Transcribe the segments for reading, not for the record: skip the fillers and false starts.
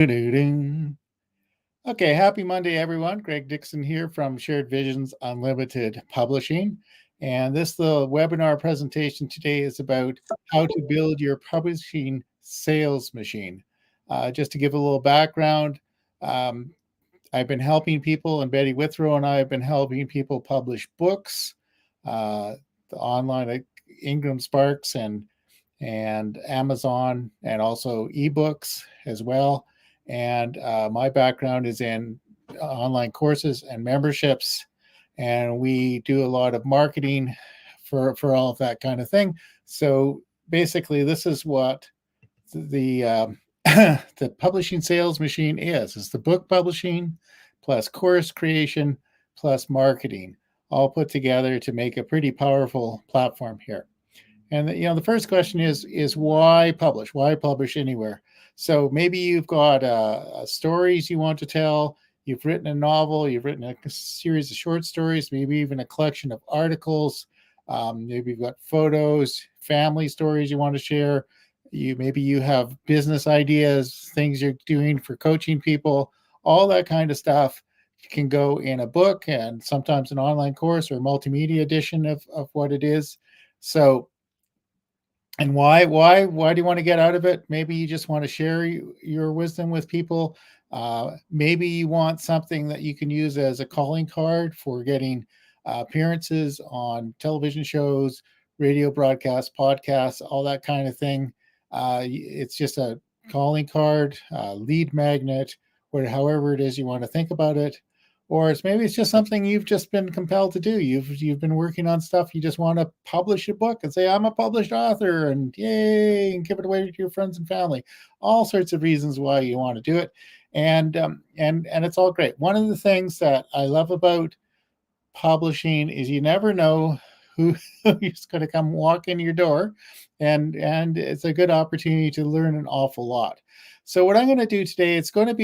Doo-doo-doo. Okay, happy Monday, everyone. Greg Dixon here from Shared Visions Unlimited Publishing. And this little webinar presentation today is about how to build your publishing sales machine. Just to give a little background, um, I've been helping people, and Betty Withrow and I have been helping people publish books, the online like Ingram Sparks and Amazon, and also ebooks as well. And my background is in online courses and memberships, and we do a lot of marketing for all of that kind of thing. So basically, this is what the the publishing sales machine is. It's the book publishing plus course creation plus marketing all put together to make a pretty powerful platform here. And the first question is why publish? Why publish anywhere? So maybe you've got stories you want to tell. You've written a novel. You've written a series of short stories. Maybe even a collection of articles. Maybe you've got photos, family stories you want to share. Maybe you have business ideas, things you're doing for coaching people. All that kind of stuff can go in a book and sometimes an online course or multimedia edition of what it is. So and why do you want to get out of it? Maybe you just want to share your wisdom with people. Maybe you want something that you can use as a calling card for getting appearances on television shows, radio broadcasts, podcasts, all that kind of thing. It's just a calling card, lead magnet, or however it is you want to think about it. Or maybe it's just something you've just been compelled to do. You've been working on stuff. You just want to publish a book and say, I'm a published author, and yay, and give it away to your friends and family. All sorts of reasons why you want to do it. And it's all great. One of the things that I love about publishing is you never know who's going to come walk in your door, and it's a good opportunity to learn an awful lot. So what I'm going to do today,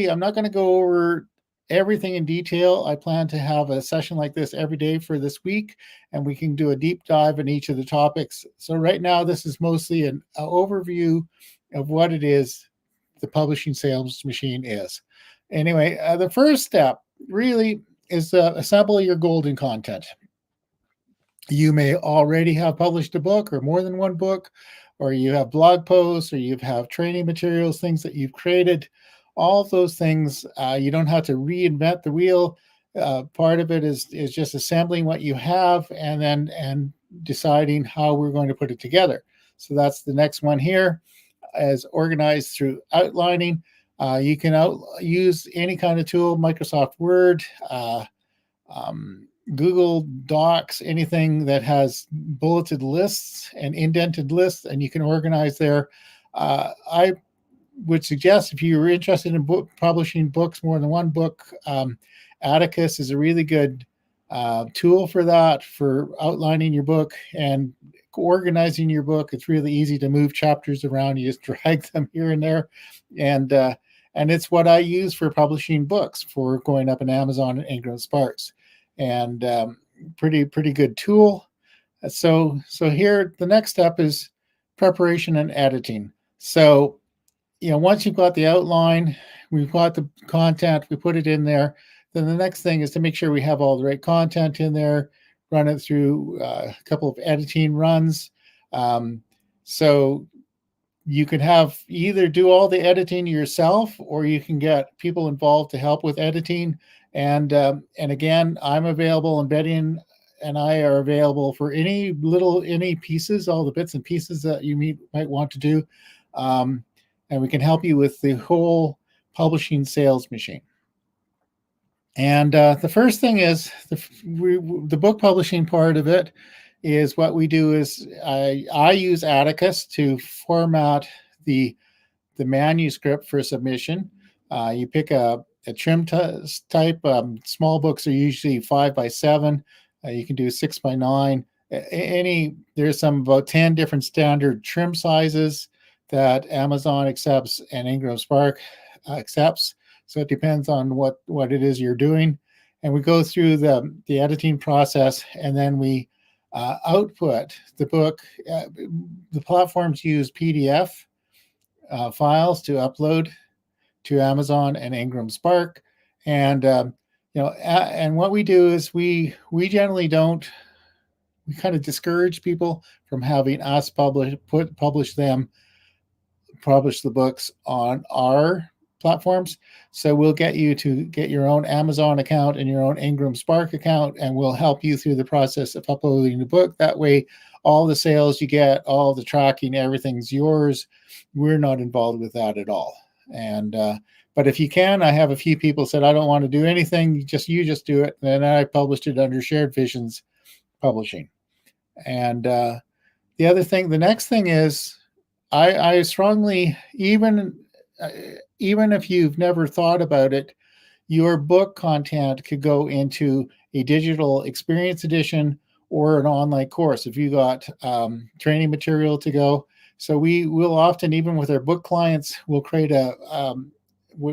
I'm not going to go over everything in detail. I plan to have a session like this every day for this week, and we can do a deep dive in each of the topics. So right now, this is mostly an overview of what it is the publishing sales machine is. Anyway, the first step really is assemble your golden content. You may already have published a book or more than one book, or you have blog posts, or you have training materials, things that you've created. All of those things, you don't have to reinvent the wheel. Part of it is just assembling what you have and deciding how we're going to put it together. So that's the next one here, as organized through outlining. You can use any kind of tool, Microsoft Word, Google Docs, anything that has bulleted lists and indented lists, and you can organize there. I would suggest if you were interested in publishing books, more than one book, Atticus is a really good tool for that, for outlining your book and organizing your book. It's really easy to move chapters around. You just drag them here and there, and it's what I use for publishing books, for going up in Amazon and Ingram Sparks, and pretty good tool. So here the next step is preparation and editing. So once you've got the outline, we've got the content, we put it in there. Then the next thing is to make sure we have all the right content in there, run it through a couple of editing runs. So you can have either do all the editing yourself, or you can get people involved to help with editing. And again, I'm available, and Betty and I are available for any pieces, all the bits and pieces that you might want to do. And we can help you with the whole publishing sales machine. And the first thing is the book publishing part of it is what we do is I use Atticus to format the manuscript for submission. You pick a trim type. Small books are usually 5x7. You can do 6x9. There's about 10 different standard trim sizes that Amazon accepts and Ingram Spark accepts. So it depends on what it is you're doing. And we go through the editing process, and then we output the book. The platforms use PDF files to upload to Amazon and Ingram Spark. And and what we do is we generally don't, we kind of discourage people from having us publish the books on our platforms. So we'll get you to get your own Amazon account and your own Ingram Spark account, and we'll help you through the process of uploading the book. That way, all the sales you get, all the tracking, everything's yours. We're not involved with that at all. And but if you can, I have a few people said, I don't want to do anything. You just do it. And I published it under Shared Visions Publishing. And the next thing is, I strongly, even if you've never thought about it, your book content could go into a digital experience edition or an online course if you got training material to go. So we will often, even with our book clients, we'll create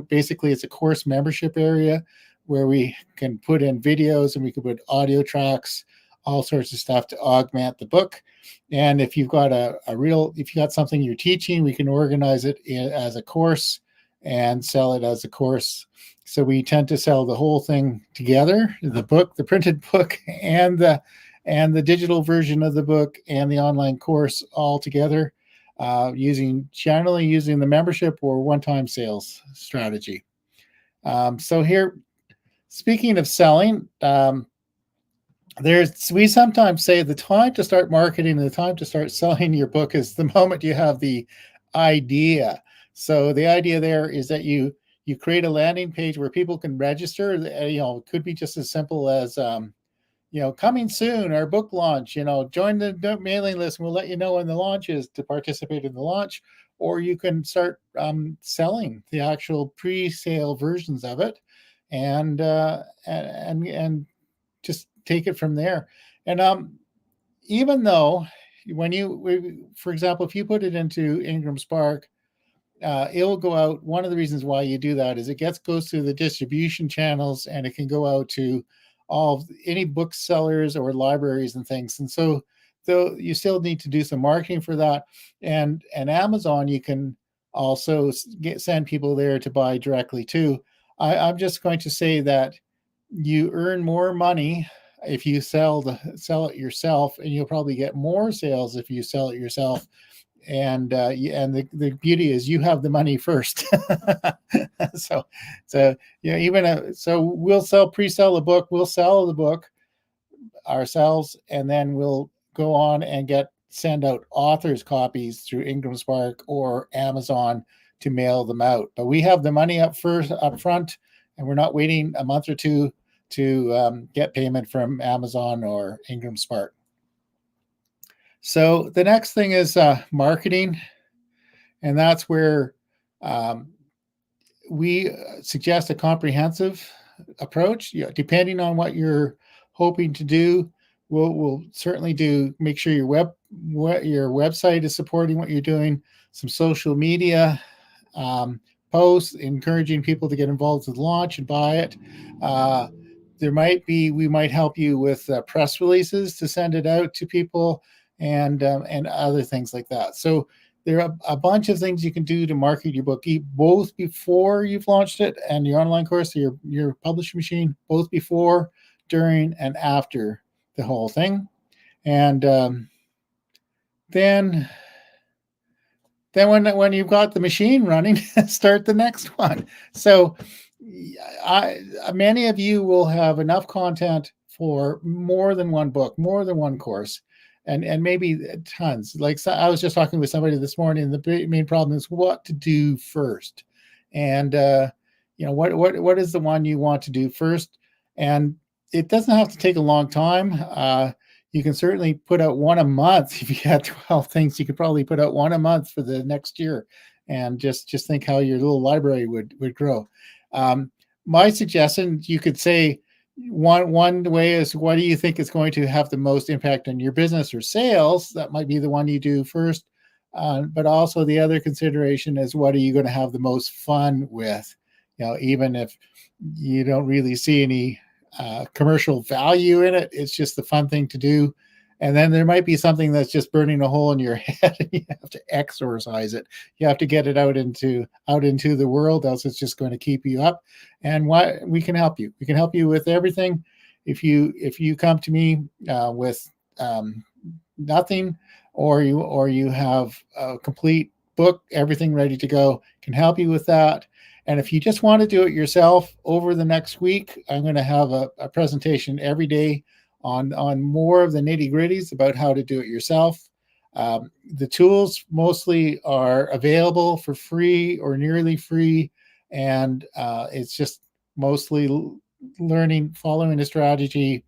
basically it's a course membership area where we can put in videos and we can put audio tracks, all sorts of stuff to augment the book. And if you've got if you got something you're teaching, we can organize it as a course and sell it as a course. So we tend to sell the whole thing together, the book, the printed book, and the digital version of the book and the online course all together, generally using the membership or one-time sales strategy. So here, speaking of selling, we sometimes say the time to start marketing and the time to start selling your book is the moment you have the idea. So the idea there is that you create a landing page where people can register. It could be just as simple as coming soon, our book launch. Join the mailing list, and we'll let you know when the launch is to participate in the launch. Or you can start selling the actual pre-sale versions of it, and just take it from there. And even though for example, if you put it into Ingram Spark, it'll go out. One of the reasons why you do that is it goes through the distribution channels, and it can go out to any booksellers or libraries and things. And so you still need to do some marketing for that. And Amazon, you can also send people there to buy directly too. I'm just going to say that you earn more money if you sell it yourself, and you'll probably get more sales if you sell it yourself. And the beauty is you have the money first. so we'll pre-sell the book, we'll sell the book ourselves, and then we'll go on and send out authors copies through Ingram Spark or Amazon to mail them out. But we have the money up front, and we're not waiting a month or two to get payment from Amazon or Ingram Spark. So the next thing is marketing, and that's where we suggest a comprehensive approach. Depending on what you're hoping to do, we'll certainly make sure your website is supporting what you're doing, some social media posts encouraging people to get involved with the launch and buy it. We might help you with press releases to send it out to people, and other things like that. So there are a bunch of things you can do to market your book, both before you've launched it and your online course, your publishing machine, both before, during, and after the whole thing. And then when you've got the machine running, start the next one. So many of you will have enough content for more than one book, more than one course, and maybe tons. I was just talking with somebody this morning, and the main problem is what to do first. And what is the one you want to do first? And it doesn't have to take a long time. You can certainly put out one a month. If you had 12 things, you could probably put out one a month for the next year, and just think how your little library would grow. My suggestion, you could say, one way is, what do you think is going to have the most impact on your business or sales? That might be the one you do first. But also the other consideration is, what are you going to have the most fun with? Even if you don't really see any commercial value in it, it's just the fun thing to do. And then there might be something that's just burning a hole in your head and you have to exorcise it. You have to get it out into the world, else it's just going to keep you up. And why we can help you. We can help you with everything. If you come to me with nothing, or you have a complete book, everything ready to go, can help you with that. And if you just want to do it yourself, over the next week, I'm going to have a presentation every day on more of the nitty gritties about how to do it yourself. The tools mostly are available for free or nearly free, and it's just mostly learning, following a strategy,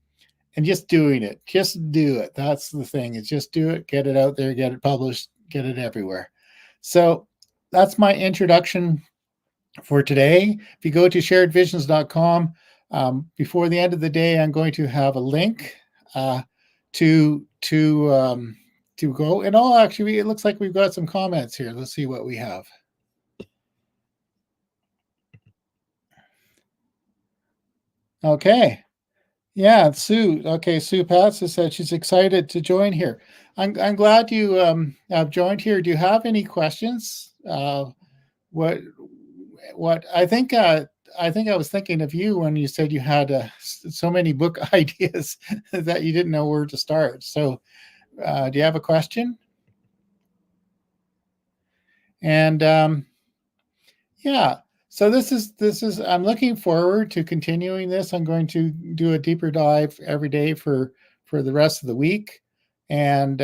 and just doing it. Just do it. That's the thing. Is just do it, get it out there, get it published, get it everywhere. So that's my introduction for today. If you go to sharedvisions.com, before the end of the day, I'm going to have a link to go. And all actually, it looks like we've got some comments here. Let's see what we have. Okay. Yeah, Sue. Okay, Sue Patz has said she's excited to join here. I'm glad you have joined here. Do you have any questions? What I think I was thinking of you when you said you had so many book ideas that you didn't know where to start. So, do you have a question? And yeah, so this is I'm looking forward to continuing this. I'm going to do a deeper dive every day for the rest of the week, and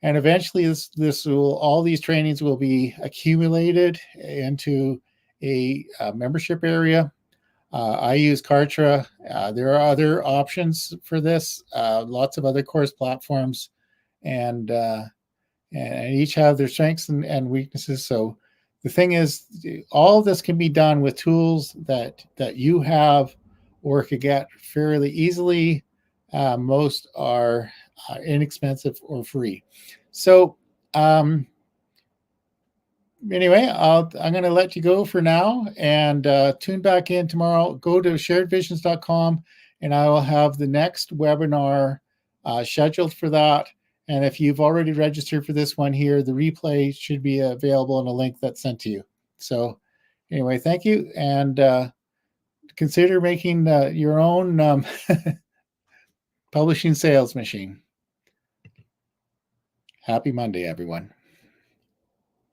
eventually this will all these trainings will be accumulated into a membership area. I use Kartra. There are other options for this. Lots of other course platforms, and each have their strengths and weaknesses. So the thing is, all of this can be done with tools that you have or could get fairly easily. Most are inexpensive or free. So anyway, I'm going to let you go for now, and tune back in tomorrow. Go to sharedvisions.com, and I will have the next webinar scheduled for that. And if you've already registered for this one here, the replay should be available in a link that's sent to you. So anyway, thank you, and consider making your own publishing sales machine. Happy Monday, everyone.